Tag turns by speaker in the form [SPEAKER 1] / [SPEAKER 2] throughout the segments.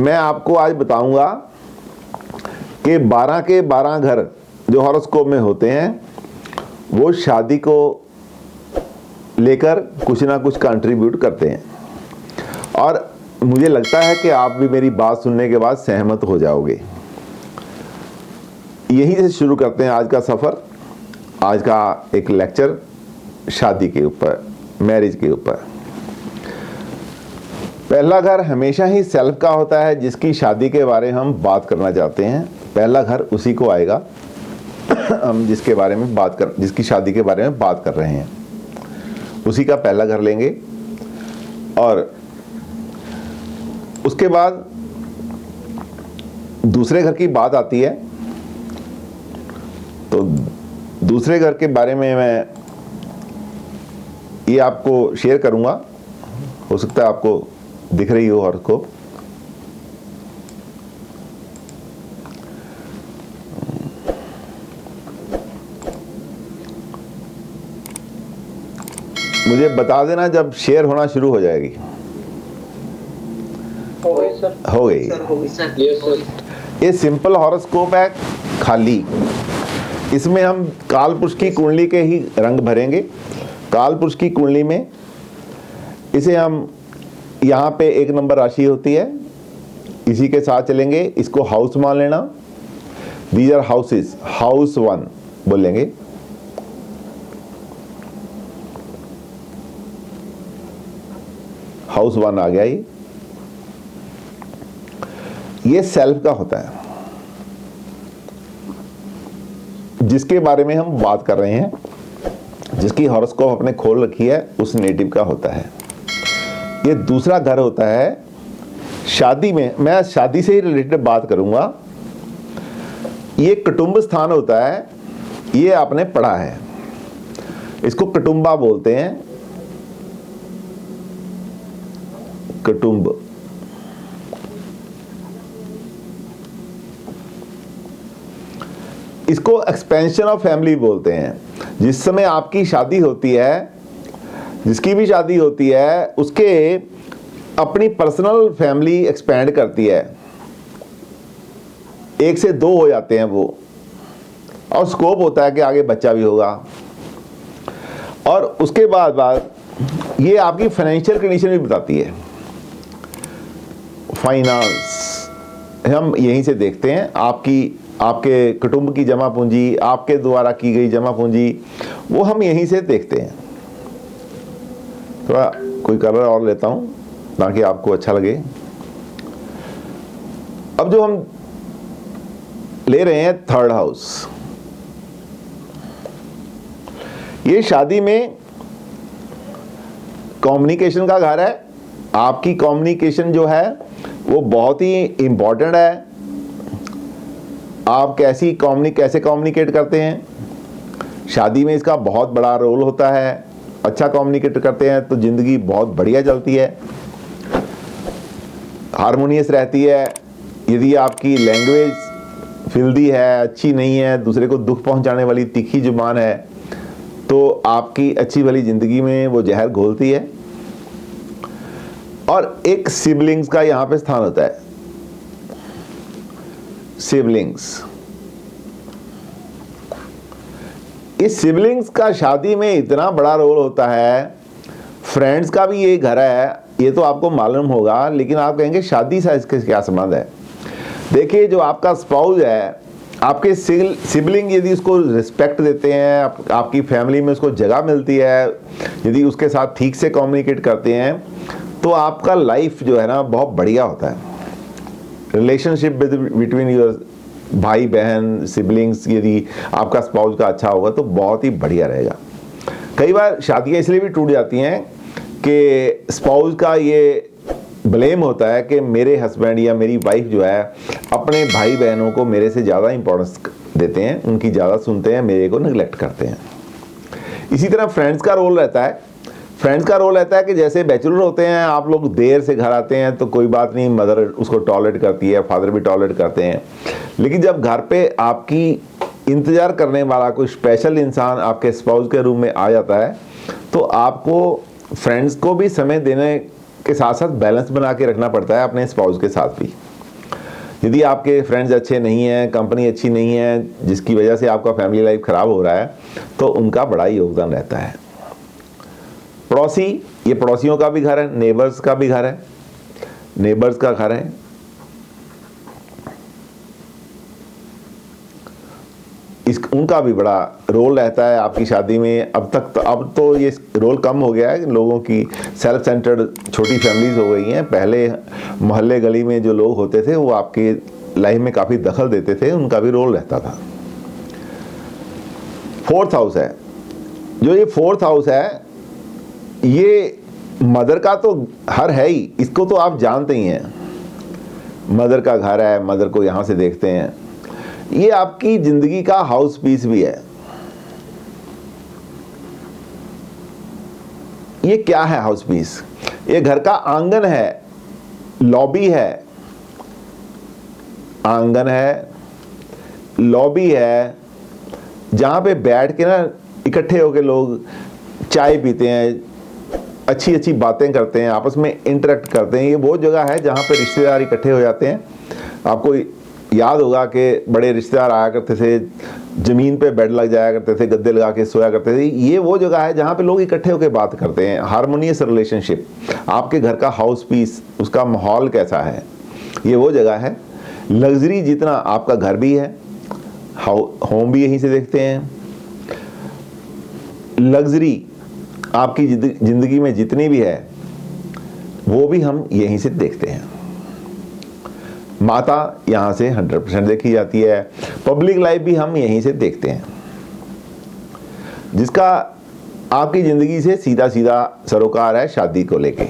[SPEAKER 1] मैं आपको आज बताऊंगा कि 12 के 12 घर जो हॉरोस्कोप में होते हैं वो शादी को लेकर कुछ ना कुछ कंट्रीब्यूट करते हैं, और मुझे लगता है कि आप भी मेरी बात सुनने के बाद सहमत हो जाओगे। यहीं से शुरू करते हैं आज का सफ़र, आज का एक लेक्चर शादी के ऊपर, मैरिज के ऊपर। पहला घर हमेशा ही सेल्फ का होता है, जिसकी शादी के बारे में हम बात करना चाहते हैं। पहला घर उसी को आएगा हम जिसके बारे में जिसकी शादी के बारे में बात कर रहे हैं, उसी का पहला घर लेंगे। और उसके बाद दूसरे घर की बात आती है, तो दूसरे घर के बारे में मैं ये आपको शेयर करूंगा। हो सकता है आपको दिख रही हो और को मुझे बता देना जब शेयर होना शुरू हो जाएगी। हो गई। ये सिंपल हॉरोस्कोप है खाली। इसमें हम कालपुरुष की कुंडली के ही रंग भरेंगे। कालपुरुष की कुंडली में इसे हम यहाँ पे 1 नंबर राशि होती है, इसी के साथ चलेंगे। इसको हाउस मान लेना। दीज आर हाउसेस, हाउस 1 बोलेंगे। हाउस 1 आ गया। ये सेल्फ का होता है, जिसके बारे में हम बात कर रहे हैं, जिसकी हॉरोस्कोप अपने खोल रखी है, उस नेटिव का होता है। ये दूसरा घर होता है शादी में। मैं शादी से ही रिलेटेड बात करूंगा। ये कुटुंब स्थान होता है, ये आपने पढ़ा है, इसको कुटुंबा बोलते हैं। कुटुंब, इसको एक्सपेंशन ऑफ फैमिली बोलते हैं। जिस समय आपकी शादी होती है, जिसकी भी शादी होती है, उसके अपनी पर्सनल फैमिली एक्सपेंड करती है। 1 से 2 हो जाते हैं वो, और स्कोप होता है कि आगे बच्चा भी होगा। और उसके बाद ये आपकी फाइनेंशियल कंडीशन भी बताती है। फाइनेंस हम यहीं से देखते हैं। आपके कुटुंब की जमा पूंजी, आपके द्वारा की गई जमा पूंजी, वो हम यहीं से देखते हैं। थोड़ा कोई कलर और लेता हूं ताकि आपको अच्छा लगे। अब जो हम ले रहे हैं 3rd हाउस, ये शादी में कम्युनिकेशन का घर है। आपकी कम्युनिकेशन जो है वो बहुत ही इंपॉर्टेंट है। आप कैसे कम्युनिकेट करते हैं, शादी में इसका बहुत बड़ा रोल होता है। अच्छा कम्युनिकेट करते हैं तो ज़िंदगी बहुत बढ़िया चलती है, हारमोनियस रहती है। यदि आपकी लैंग्वेज फिल्दी है, अच्छी नहीं है, दूसरे को दुख पहुंचाने वाली तीखी जुबान है, तो आपकी अच्छी भली ज़िंदगी में वो जहर घोलती है। और एक सिबलिंग्स का यहाँ पे स्थान होता है। सिबलिंग्स, इस सिबलिंग्स का शादी में इतना बड़ा रोल होता है। फ्रेंड्स का भी ये घर है, ये तो आपको मालूम होगा, लेकिन आप कहेंगे शादी से इसके क्या संबंध है। देखिए, जो आपका स्पाउस है, आपके सिबलिंग यदि उसको रिस्पेक्ट देते हैं, आपकी फैमिली में उसको जगह मिलती है, यदि उसके साथ ठीक से कम्युनिकेट करते हैं, तो आपका लाइफ जो है ना बहुत बढ़िया होता है। रिलेशनशिप बिटवीन योर भाई बहन सिबलिंग्स, यदि आपका स्पाउस का अच्छा होगा तो बहुत ही बढ़िया रहेगा। कई बार शादियाँ इसलिए भी टूट जाती हैं कि स्पाउस का ये ब्लेम होता है कि मेरे हस्बैंड या मेरी वाइफ जो है अपने भाई बहनों को मेरे से ज़्यादा इंपॉर्टेंस देते हैं, उनकी ज़्यादा सुनते हैं, मेरे को निगलेक्ट करते हैं। इसी तरह फ्रेंड्स का रोल रहता है। फ्रेंड्स का रोल रहता है कि जैसे बैचलर होते हैं, आप लोग देर से घर आते हैं तो कोई बात नहीं, मदर उसको टॉलरेट करती है, फादर भी टॉलरेट करते हैं। लेकिन जब घर पे आपकी इंतज़ार करने वाला कोई स्पेशल इंसान आपके स्पाउस के रूम में आ जाता है, तो आपको फ्रेंड्स को भी समय देने के साथ साथ बैलेंस बना के रखना पड़ता है अपने स्पाउस के साथ भी। यदि आपके फ्रेंड्स अच्छे नहीं हैं, कंपनी अच्छी नहीं है, जिसकी वजह से आपका फैमिली लाइफ खराब हो रहा है, तो उनका बड़ा योगदान रहता है। पड़ोसी, ये पड़ोसियों का भी घर है, नेबर्स का भी घर है, नेबर्स का घर है। उनका भी बड़ा रोल रहता है आपकी शादी में। अब तो ये रोल कम हो गया है, लोगों की सेल्फ सेंटर्ड छोटी फैमिलीज हो गई हैं। पहले मोहल्ले गली में जो लोग होते थे वो आपके लाइफ में काफ़ी दखल देते थे, उनका भी रोल रहता था। फोर्थ हाउस है, जो ये फोर्थ हाउस है, ये मदर का तो घर है ही, इसको तो आप जानते ही हैं। मदर का घर है, मदर को यहाँ से देखते हैं। ये आपकी जिंदगी का हाउस पीस भी है। ये क्या है हाउस पीस? ये घर का आंगन है, लॉबी है, आंगन है, लॉबी है, जहां पे बैठ के ना इकट्ठे होकर लोग चाय पीते हैं, अच्छी अच्छी बातें करते हैं, आपस में इंटरेक्ट करते हैं। ये वो जगह है जहां पे रिश्तेदार इकट्ठे हो जाते हैं। आपको याद होगा कि बड़े रिश्तेदार आया करते थे, ज़मीन पे बेड लग जाया करते थे, गद्दे लगा के सोया करते थे। ये वो जगह है जहाँ पे लोग इकट्ठे होकर बात करते हैं। हारमोनियस रिलेशनशिप, आपके घर का हाउस पीस, उसका माहौल कैसा है, ये वो जगह है। लग्जरी जितना आपका घर भी है, होम भी यहीं से देखते हैं। लग्जरी आपकी ज़िंदगी में जितनी भी है वो भी हम यहीं से देखते हैं। माता यहाँ से 100% देखी जाती है। पब्लिक लाइफ भी हम यहीं से देखते हैं, जिसका आपकी ज़िंदगी से सीधा सीधा सरोकार है शादी को लेके।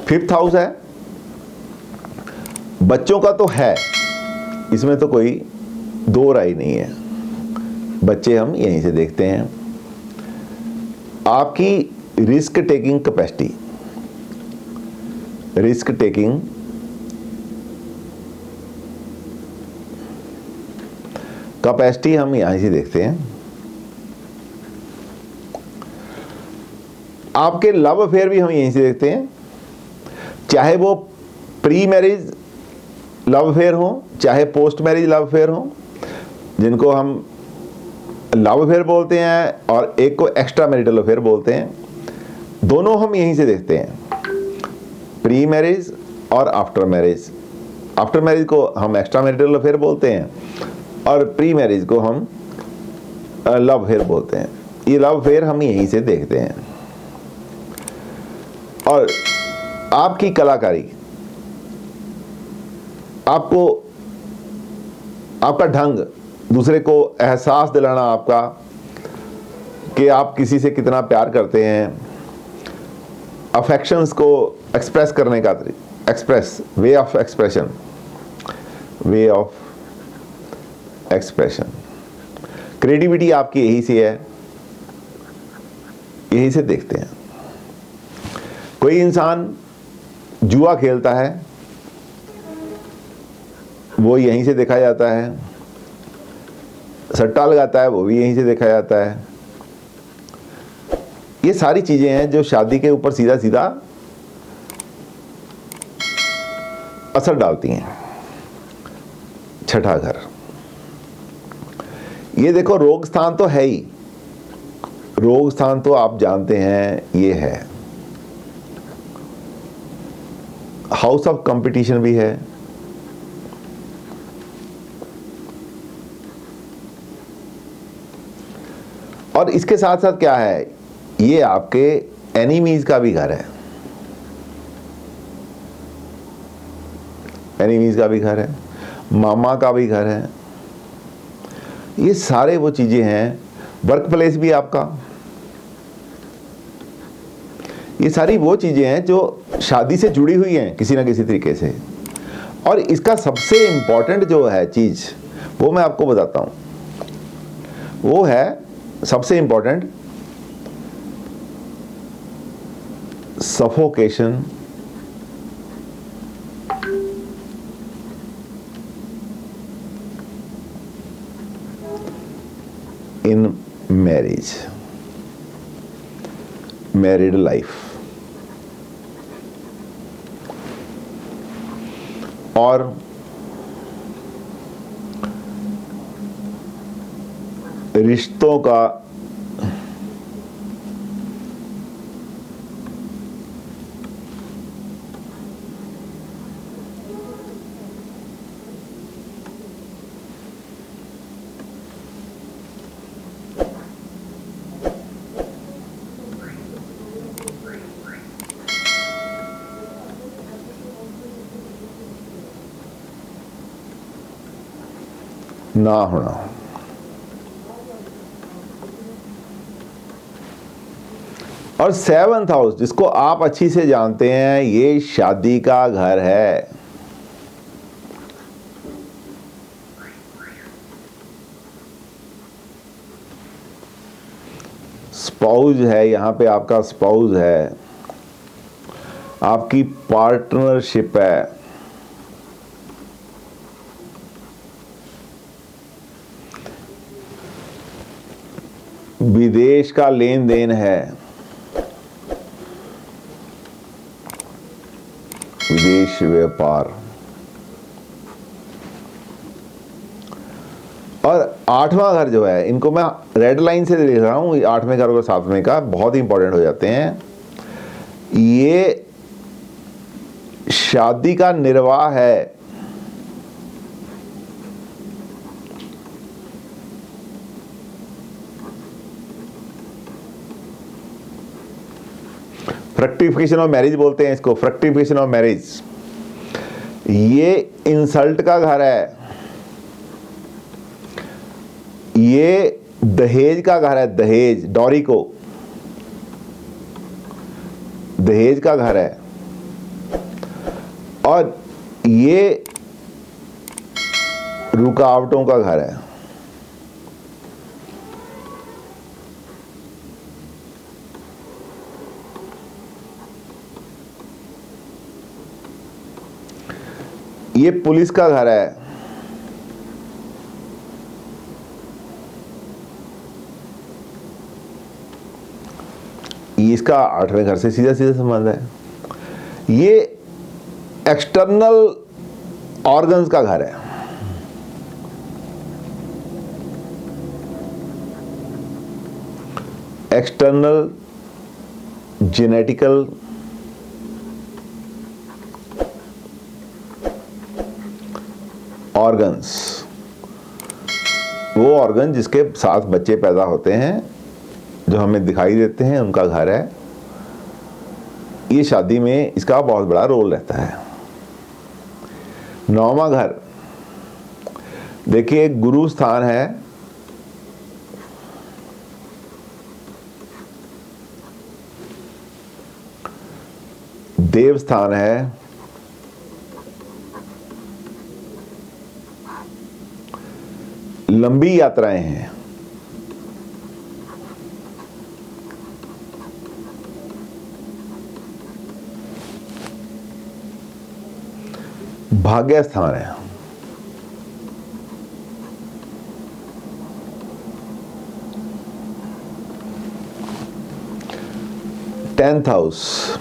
[SPEAKER 1] फिफ्थ हाउस है, बच्चों का तो है, इसमें तो कोई दो राय नहीं है। बच्चे हम यहीं से देखते हैं। आपकी risk taking capacity, risk taking capacity हम यहीं से देखते हैं। आपके लव अफेयर भी हम यहीं से देखते हैं, चाहे वो प्री मैरिज लव अफेयर हो, चाहे पोस्ट मैरिज लव अफेयर हो, जिनको हम लव अफेयर बोलते हैं और एक को एक्स्ट्रा मैरिटल अफेयर बोलते हैं। दोनों हम यहीं से देखते हैं, प्री मैरिज और आफ्टर मैरिज। आफ्टर मैरिज को हम एक्स्ट्रा मैरिटल अफेयर बोलते हैं और प्री मैरिज को हम लव अफेयर बोलते हैं। ये लव अफेयर हम यहीं से देखते हैं। और आपकी कलाकारी, आपको आपका ढंग, दूसरे को एहसास दिलाना आपका कि आप किसी से कितना प्यार करते हैं, अफेक्शंस को एक्सप्रेस करने का express way of expression, way of expression, creativity आपकी यही से है, यही से देखते हैं। कोई इंसान जुआ खेलता है, वो यहीं से देखा जाता है। सट्टा लगाता है, वो भी यहीं से देखा जाता है। ये सारी चीजें हैं जो शादी के ऊपर सीधा सीधा असर डालती हैं। छठा घर, ये देखो रोग स्थान तो है ही, रोग स्थान तो आप जानते हैं, ये है हाउस ऑफ कंपटीशन भी है। और इसके साथ साथ क्या है, ये आपके एनिमीज का भी घर है, एनिमीज का भी घर है, मामा का भी घर है। ये सारे वो चीजें हैं। वर्क प्लेस भी आपका, ये सारी वो चीजें हैं जो शादी से जुड़ी हुई हैं किसी ना किसी तरीके से। और इसका सबसे इंपॉर्टेंट जो है चीज, वो मैं आपको बताता हूं, वो है सबसे important suffocation in marriage, married life. और रिश्तों का ना होना। और 7th हाउस, जिसको आप अच्छी से जानते हैं, ये शादी का घर है। स्पाउस है, यहां पे आपका स्पाउस है, आपकी पार्टनरशिप है, विदेश का लेन देन है, विदेश व्यापार। और 8वां घर जो है, इनको मैं रेड लाइन से देख रहा हूं, 8वें घर और 7वें का बहुत ही इंपॉर्टेंट हो जाते हैं। ये शादी का निर्वाह है, फ्रक्टिफिकेशन ऑफ मैरिज बोलते हैं इसको, फ्रक्टिफिकेशन ऑफ मैरिज। ये इंसल्ट का घर है, ये दहेज का घर है, दहेज, डॉरी को दहेज का घर है। और ये रुकावटों का घर है। ये पुलिस का घर है, इसका 8वें घर से सीधा सीधा संबंध है। ये एक्सटर्नल ऑर्गन्स का घर है, एक्सटर्नल जेनेटिकल ऑर्गन्स, वो ऑर्गन जिसके साथ बच्चे पैदा होते हैं, जो हमें दिखाई देते हैं, उनका घर है। ये शादी में इसका बहुत बड़ा रोल रहता है। 9वां घर, देखिए गुरु स्थान है, देव स्थान है, लंबी यात्राएं हैं, भाग्य स्थान है, टेंथ हाउस,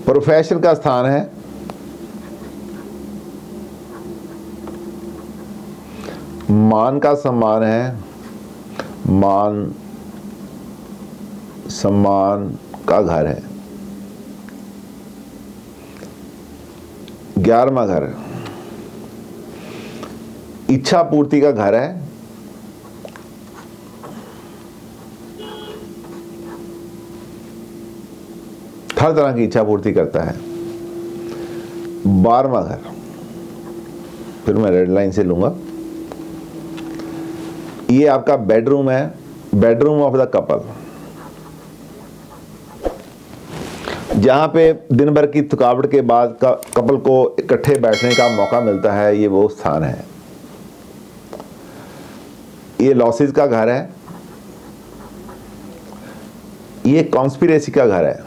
[SPEAKER 1] प्रोफेशन का स्थान है, मान का सम्मान है, मान सम्मान का घर है। 11वां घर इच्छा पूर्ति का घर है, हर तरह की इच्छा पूर्ति करता है। 12वां घर, फिर मैं रेड लाइन से लूंगा, ये आपका बेडरूम है, बेडरूम ऑफ द कपल, जहां पे दिन भर की थकावट के बाद कपल को इकट्ठे बैठने का मौका मिलता है, ये वो स्थान है। ये लॉसेस का घर है, ये कॉन्स्पिरेसी का घर है।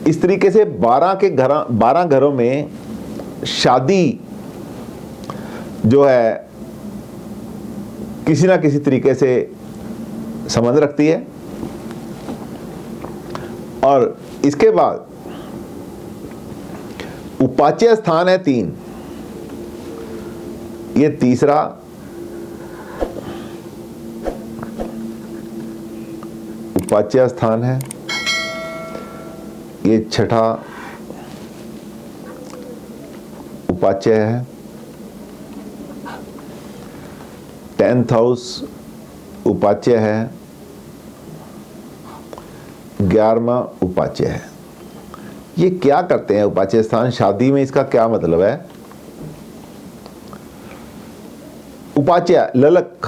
[SPEAKER 1] इस तरीके से 12 घरों में शादी जो है किसी ना किसी तरीके से संबंध रखती है। और इसके बाद उपाच्य स्थान है 3, ये तीसरा, उपाच्य स्थान है, ये छठा उपाच्य है, 10th हाउस उपाच्य है, 11वां उपाच्य है। ये क्या करते हैं उपाच्य स्थान शादी में, इसका क्या मतलब है? उपाच्य ललक,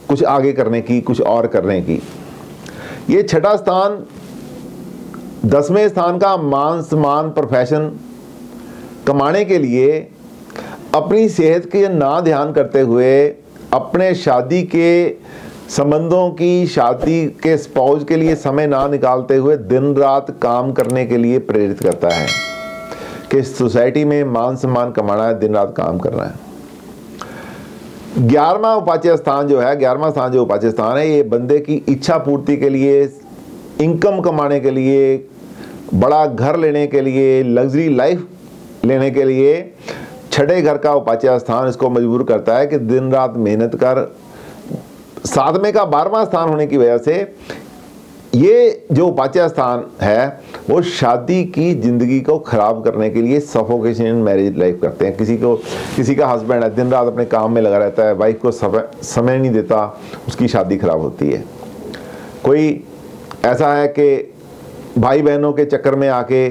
[SPEAKER 1] कुछ आगे करने की, कुछ और करने की। ये छठा स्थान 10वें स्थान का मान सम्मान प्रोफेशन कमाने के लिए अपनी सेहत के ना ध्यान करते हुए अपने शादी के संबंधों की, शादी के स्पाउस के लिए समय ना निकालते हुए दिन रात काम करने के लिए प्रेरित करता है कि सोसाइटी में मान सम्मान कमाना है, दिन रात काम करना है। 11वां उपाच्य स्थान जो है, 11वां स्थान जो उपाच्य स्थान है, ये बंदे की इच्छा पूर्ति के लिए, इनकम कमाने के लिए, बड़ा घर लेने के लिए, लग्जरी लाइफ लेने के लिए छठे घर का उपाच्य स्थान इसको मजबूर करता है कि दिन रात मेहनत कर। 7वें का 12वां स्थान होने की वजह से ये जो उपाच्य स्थान है वो शादी की जिंदगी को खराब करने के लिए सफोकेशन इन मैरिज लाइफ करते हैं। किसी का हस्बैंड है, दिन रात अपने काम में लगा रहता है, वाइफ को समय नहीं देता, उसकी शादी खराब होती है। कोई ऐसा है कि भाई बहनों के चक्कर में आके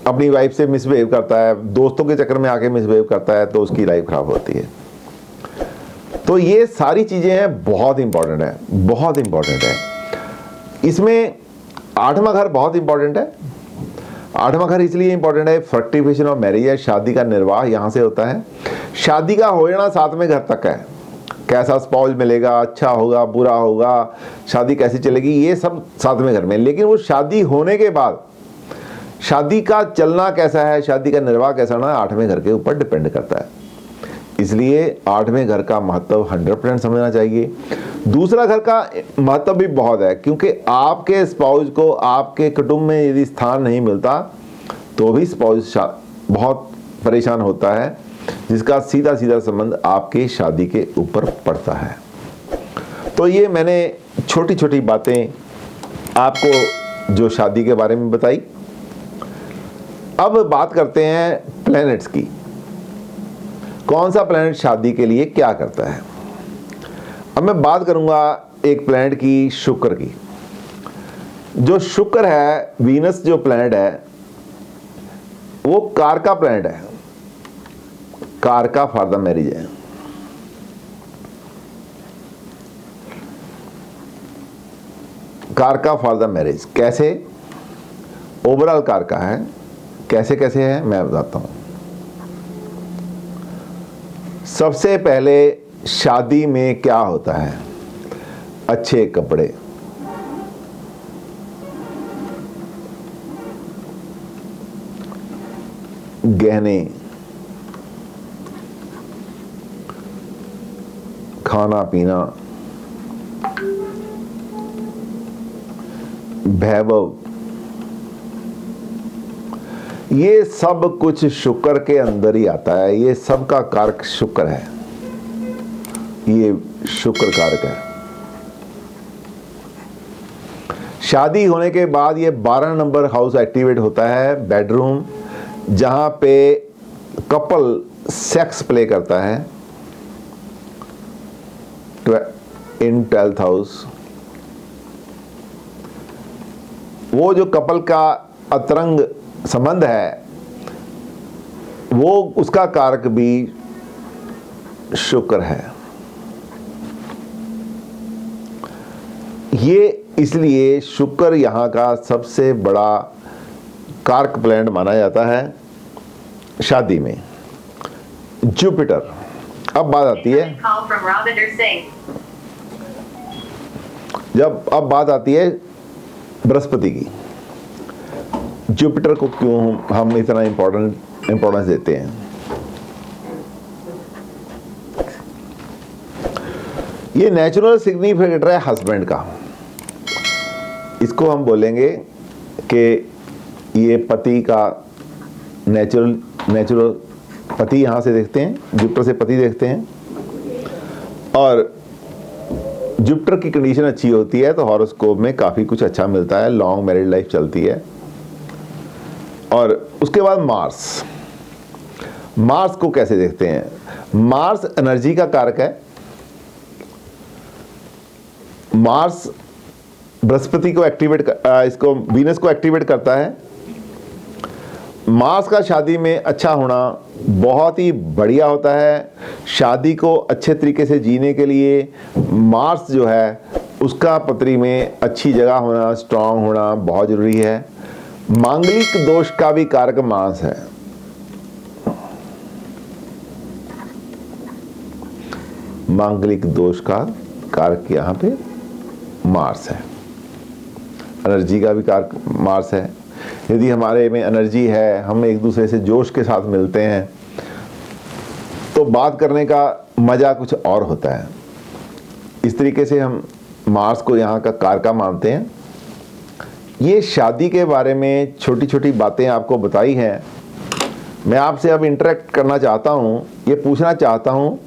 [SPEAKER 1] अपनी वाइफ से मिसबिहेव करता है, दोस्तों के चक्कर में आके मिसबिहेव करता है, तो उसकी लाइफ खराब होती है। तो ये सारी चीजें हैं, बहुत इंपॉर्टेंट है, बहुत इंपॉर्टेंट है। इसमें 8वां घर बहुत इंपॉर्टेंट है। 8वां घर इसलिए इंपॉर्टेंट है, फ्रक्टिफिकेशन ऑफ मैरिज है, शादी का निर्वाह यहां से होता है। शादी का हो जाना 7वें घर तक है, कैसा स्पाउस मिलेगा, अच्छा होगा, बुरा होगा, शादी कैसी चलेगी, ये सब 7वें घर में। लेकिन वो शादी होने के बाद शादी का चलना कैसा है, शादी का निर्वाह कैसा होना है, 8वें घर के ऊपर डिपेंड करता है। इसलिए 8वें घर का महत्व 100% समझना चाहिए। दूसरा घर का महत्व भी बहुत है, क्योंकि आपके स्पाउस को आपके कुटुंब में यदि स्थान नहीं मिलता तो भी स्पाउस बहुत परेशान होता है, जिसका सीधा सीधा संबंध आपके शादी के ऊपर पड़ता है। तो ये मैंने छोटी छोटी बातें आपको जो शादी के बारे में बताई। अब बात करते हैं प्लैनेट्स की। कौन सा प्लैनेट शादी के लिए क्या करता है? अब मैं बात करूंगा एक प्लैनेट की, शुक्र की। जो शुक्र है, वीनस जो प्लैनेट है, वो कारका प्लैनेट है, कारका फॉर द मैरिज है। कारका फॉर द मैरिज कैसे? ओवरऑल कारका है, कैसे कैसे है मैं बताता हूं। सबसे पहले शादी में क्या होता है? अच्छे कपड़े, गहने, खाना पीना, वैभव, ये सब कुछ शुक्र के अंदर ही आता है। ये सब का कारक शुक्र है, ये शुक्र कारक है। शादी होने के बाद ये 12 नंबर हाउस एक्टिवेट होता है, बेडरूम, जहां पे कपल सेक्स प्ले करता है, इन 12th हाउस। वो जो कपल का अतरंग संबंध है, वो उसका कारक भी शुक्र है। ये इसलिए शुक्र यहां का सबसे बड़ा कारक प्लैनेट माना जाता है शादी में। जुपिटर। अब बात आती है बात आती है बृहस्पति की। जुपिटर को क्यों हम इतना इंपॉर्टेंट इंपॉर्टेंस देते हैं। ये नेचुरल सिग्निफिकेटर है हस्बैंड का। इसको हम बोलेंगे कि ये पति का नेचुरल पति यहां से देखते हैं, जुपिटर से पति देखते हैं, और जुपिटर की कंडीशन अच्छी होती है तो हॉरोस्कोप में काफ़ी कुछ अच्छा मिलता है, लॉन्ग मैरिड लाइफ चलती है। और उसके बाद मार्स को कैसे देखते हैं? मार्स एनर्जी का कारक है। मार्स बृहस्पति को इसको वीनस को एक्टिवेट करता है। मार्स का शादी में अच्छा होना बहुत ही बढ़िया होता है। शादी को अच्छे तरीके से जीने के लिए मार्स जो है उसका पत्री में अच्छी जगह होना, स्ट्रांग होना बहुत ज़रूरी है। मांगलिक दोष का भी कारक मार्स है। मांगलिक दोष का कारक यहाँ पे मार्स है। एनर्जी का भी कारक मार्स है। यदि हमारे में एनर्जी है, हम एक दूसरे से जोश के साथ मिलते हैं तो बात करने का मज़ा कुछ और होता है। इस तरीके से हम मार्स को यहाँ का कारका मानते हैं। ये शादी के बारे में छोटी छोटी बातें आपको बताई हैं। मैं आपसे अब इंटरेक्ट करना चाहता हूँ, ये पूछना चाहता हूँ,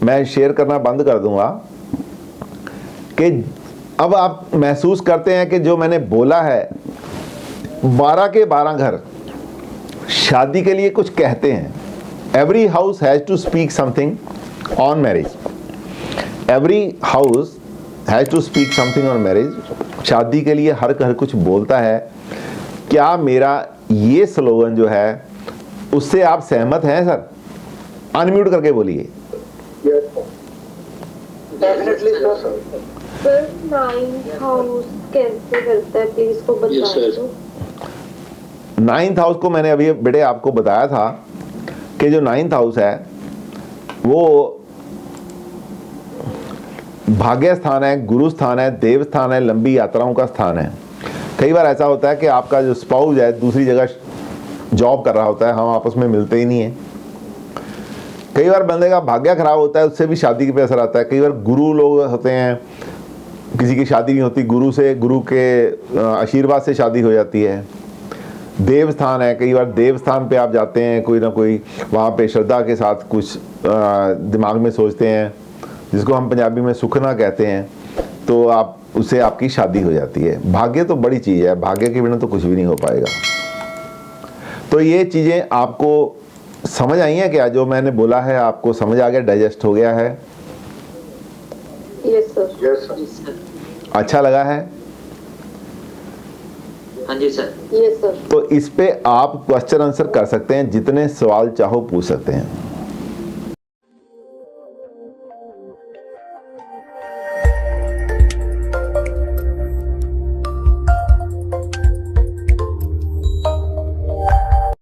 [SPEAKER 1] मैं शेयर करना बंद कर दूँगा कि अब आप महसूस करते हैं कि जो मैंने बोला है 12 के 12 घर शादी के लिए कुछ कहते हैं। Every house has to speak something on marriage. Every house has to speak something on marriage. शादी के लिए हर घर कुछ बोलता है। क्या मेरा ये स्लोगन जो है उससे आप सहमत हैं सर? अनम्यूट करके बोलिए।
[SPEAKER 2] Definitely sir. 9th हाउस कैसे करता है, प्लीज इसको बताइए।
[SPEAKER 1] 9th हाउस को मैंने अभी बेटे आपको बताया था कि जो 9th हाउस है वो भाग्य स्थान है, गुरु स्थान है, देव स्थान है, लंबी यात्राओं का स्थान है। कई बार ऐसा होता है कि आपका जो स्पाउस है दूसरी जगह जॉब कर रहा होता है, हम आपस में मिलते ही नहीं है। कई बार बंदे का भाग्य खराब होता है, उससे भी शादी पे असर आता है। कई बार गुरु लोग होते हैं, किसी की शादी नहीं होती, गुरु के आशीर्वाद से शादी हो जाती है। देव स्थान है, कई बार देव स्थान पे आप जाते हैं, कोई ना कोई वहाँ पे श्रद्धा के साथ कुछ दिमाग में सोचते हैं, जिसको हम पंजाबी में सुखना कहते हैं, तो आप उससे आपकी शादी हो जाती है। भाग्य तो बड़ी चीज़ है, भाग्य के बिना तो कुछ भी नहीं हो पाएगा। तो ये चीज़ें आपको समझ आई हैं क्या? जो मैंने बोला है आपको समझ आ गया, डाइजेस्ट हो गया है?
[SPEAKER 2] Yes sir. Yes sir.
[SPEAKER 1] अच्छा लगा है?
[SPEAKER 3] हाँ जी सर।
[SPEAKER 2] Yes sir.
[SPEAKER 1] तो इस पे आप क्वेश्चन आंसर कर सकते हैं, जितने सवाल चाहो पूछ सकते हैं।